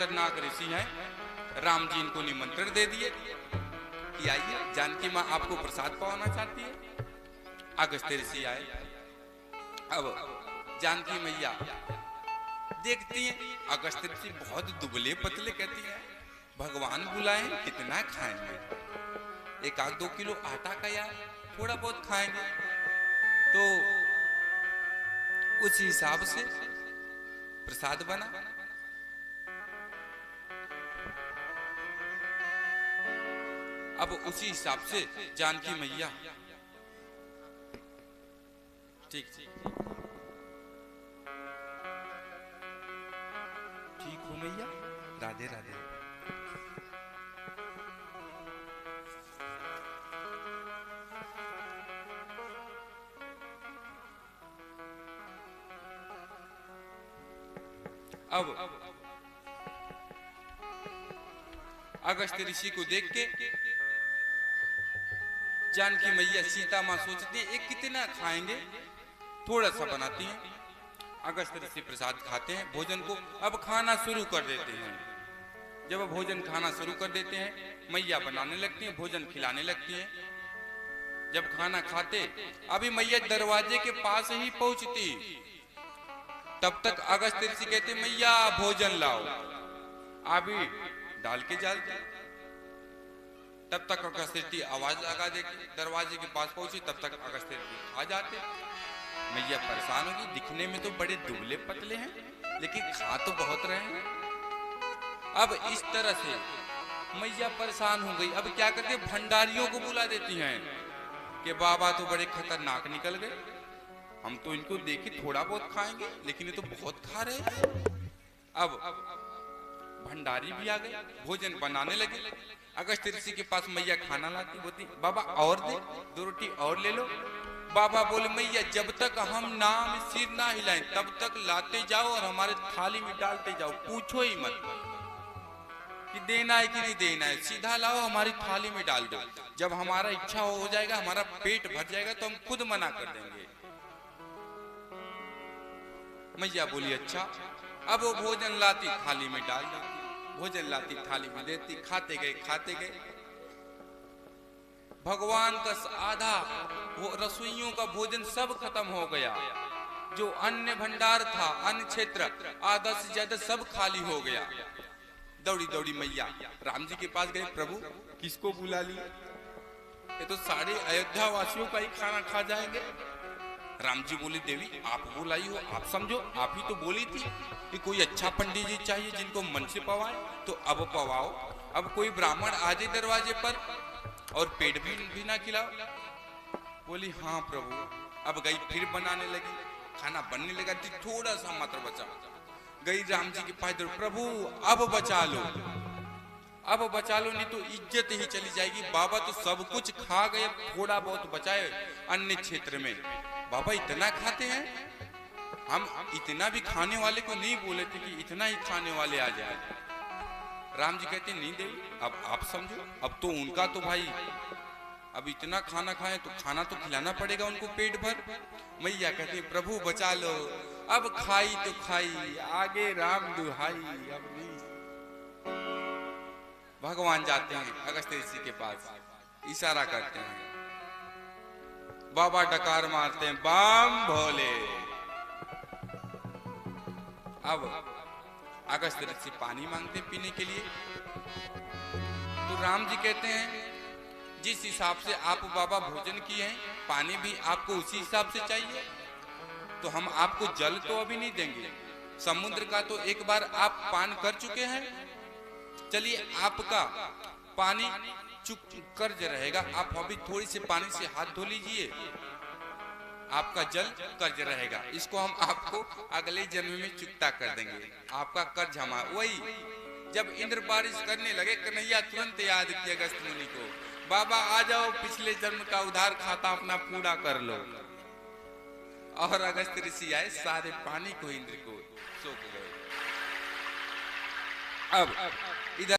खतरनाक ऋषि हैं। राम जी इनको निमंत्रण दे दिए कि आइए, जानकी माँ आपको प्रसाद पाना चाहती है। अगस्त्य ऋषि आए। अब जानकी मैया देखती हैं अगस्त्य ऋषि बहुत दुबले पतले, कहती हैं भगवान बुलाएं कितना खाएंगे, 1-2 किलो आटा का यार थोड़ा बहुत खाएंगे। तो उस हिसाब से प्रसाद बना। अब उसी हिसाब से जानकी मैया ठीक हो मैया, राधे राधे। अब अगस्त्य ऋषि को देख के जानकी मैया सीता माँ सोचती है एक कितना खाएंगे, थोड़ा सा बनाती हैं। अगस्त्य ऋषि प्रसाद खाते हैं, भोजन को अब खाना शुरू कर देते हैं। जब भोजन खाना शुरू कर देते हैं, मैया बनाने लगती हैं, भोजन खिलाने लगती हैं। जब खाना खाते, अभी मैया दरवाजे के पास ही पहुंचती, तब तक अगस्त्य ऋषि कहते मैया भोजन लाओ। अभी डाल के जालती, तब तक अगस्त्य ऋषि आवाज लगा देती, दरवाजे के पास पहुंची, तब तक अगस्त्य ऋषि खा जाते। मैया परेशान होगी, दिखने में तो बड़े दुबले पतले हैं लेकिन खा तो बहुत रहे हैं। अब इस तरह से मैया परेशान हो गई। अब क्या करते, भंडारियों को बुला देती हैं कि बाबा तो बड़े खतरनाक निकल गए, हम तो इनको देखे थोड़ा बहुत खाएंगे लेकिन ये तो बहुत खा रहे हैं। अब भंडारी भी आ गए, भोजन बनाने लगे। अगस्त्य ऋषि के पास मैया खाना लाती, बोलती बाबा और दे, 2 रोटी और ले लो। बाबा बोले मैया जब तक हम नाम सिर ना हिलाएं तब तक लाते जाओ और हमारे थाली में डालते जाओ, पूछो ही मत कि देना है कि नहीं देना है, सीधा लाओ हमारी थाली में डाल दो। जब हमारा इच्छा हो जाएगा, हमारा पेट भर जाएगा तो हम खुद मना कर देंगे। मैया बोली अच्छा। अब वो भोजन लाती, थाली में डाल देती, भोजन लाती, थाली में देती, खाते गए। भगवान का आधा वो रसोइयों का भोजन सब खत्म हो गया। जो अन्न भंडार था, अन्न क्षेत्र आधा से ज्यादा सब खाली हो गया। दौड़ी मैया राम जी के पास गए, प्रभु किसको बुला लिया, ये तो सारे अयोध्या वासियों का ही खाना खा जाएंगे। राम जी बोले देवी आप बुलाई हो, आप समझो, आप ही तो बोली थी कि कोई अच्छा पंडित जी चाहिए जिनको मन से पवाए, तो अब पवाओ। अब कोई ब्राह्मण आ जाए दरवाजे पर और पेट भी ना खिलाओ। बोली हाँ प्रभु। अब गई, फिर बनाने लगी, खाना बनने लगा, थोड़ा सा मात्र बचा। गई राम जी के पास, प्रभु अब बचा लो, नहीं तो इज्जत ही चली जाएगी। बाबा तो सब कुछ खा गए, थोड़ा बहुत बचाए अन्य क्षेत्र में। बाबा इतना खाते हैं, हम इतना भी खाने वाले को नहीं बोले थे कि इतना ही खाने वाले आ जाए। राम जी कहते नहीं देवी, अब आप समझो, अब तो उनका तो भाई अब इतना खाना खाए तो खाना तो खिलाना पड़ेगा उनको पेट भर। मैया कहती प्रभु बचा लो, अब खाई तो खाई, आगे राम दुहाई। अब नहीं। भगवान जाते हैं अगस्त्य ऋषि के पास, इशारा करते हैं, बाबा डकार मारते हैं, बम भोले। अब अगस्त्य ऋषि पानी मांगते पीने के लिए, तो राम जी कहते हैं जिस हिसाब से आप बाबा भोजन किए हैं, पानी भी आपको उसी हिसाब से चाहिए, तो हम आपको जल तो अभी नहीं देंगे, समुद्र का तो एक बार आप पान कर चुके हैं, चलिए आपका पानी कर्ज रहेगा, आप अभी थोड़ी से पानी से हाथ धो लीजिए, आपका जल कर्ज रहेगा, इसको हम आपको अगले जन्म में चुकता कर देंगे, आपका कर्ज हमारा। वही जब इंद्र बारिश करने लगे, कन्हैया तुरंत याद किया अगस्त मुनि को, बाबा आ जाओ, पिछले जन्म का उधार खाता अपना पूरा कर लो। और अगस्त ऋषि आए, सारे पानी को इंद्र को सोख गए। अब इधर